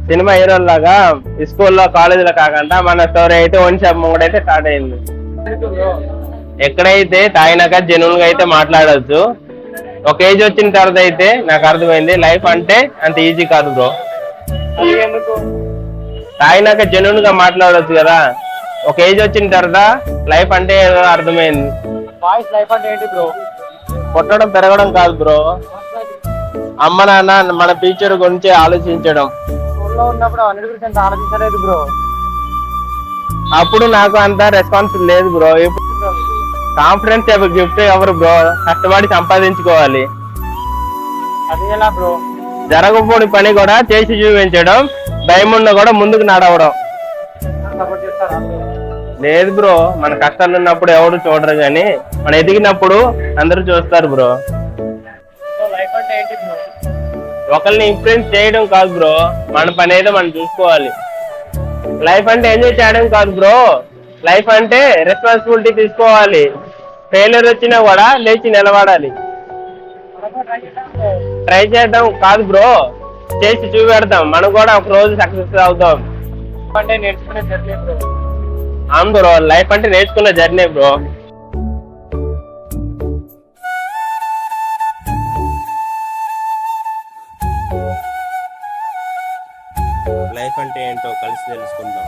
Cinema హీరోలాగా స్కూల్లో కాలేజీలో కాకుండా మన స్టోరీ అయితే వన్ షాప్ ముంగడు అయితే స్టార్ట్ అయింది. ఎక్కడైతే తాగినాక జెన్యున్ గా అయితే మాట్లాడచ్చు. ఒక ఏజ్ వచ్చిన తర్వాత అయితే నాకు అర్థమైంది లైఫ్ అంటే అంత ఈజీ కాదు బ్రో. తాగినాక జెన్యున్ గా మాట్లాడవచ్చు కదా. ఒక ఏజ్ వచ్చిన తర్వాత లైఫ్ అంటే ఏదో అర్థమైంది. లైఫ్ అంటే ఏంటి బ్రో? కొట్టడం పెరగడం కాదు బ్రో, అమ్మ నాన్న మన ఫ్యూచర్ గురించి ఆలోచించడం. స్కూల్లో ఉన్నప్పుడు 100% ఆలోచించలేదు బ్రో. అప్పుడు నాకు అంత రెస్పాన్సిబుల్ లేదు బ్రో. కాన్ఫిడెన్స్ గిఫ్ట్ ఎవరు బ్రో? కష్టపడి సంపాదించుకోవాలి. అది ఎలా బ్రో? జరగబోని పని కూడా చేసి చూపించడం, భయం ఉన్న కూడా ముందుకు నడవడం. సపోర్ట్ చేస్తారా? లేదు బ్రో, మన కష్టాలు ఉన్నప్పుడు ఎవరు చూడరు కానీ మనం ఎదిగినప్పుడు అందరూ చూస్తారు బ్రో. లైఫ్ అంటే ఏంటి బ్రో? ఒకరిని ఇన్ఫ్లుయెన్స్ చేయడం కాదు బ్రో, మన పని ఏదో మనం చూసుకోవాలి. లైఫ్ అంటే ఎంజాయ్ చేయడం కాదు బ్రో, లైఫ్ అంటే రెస్పాన్సిబిలిటీ తీసుకోవాలి. ఫెయిల్యూర్ వచ్చినా కూడా లేచి నిలబడాలి. ట్రై చేయడం కాదు బ్రో, చేసి చూపెడతాం. మనం కూడా ఒక రోజు సక్సెస్ అవుతాం. అంటే నేర్చుకునే జర్నీ బ్రో. అవును బ్రో, లైఫ్ అంటే నేర్చుకున్న జర్నీ బ్రో. లైఫ్ అంటే ఏంటో కలిసి తెలుసుకుందాం.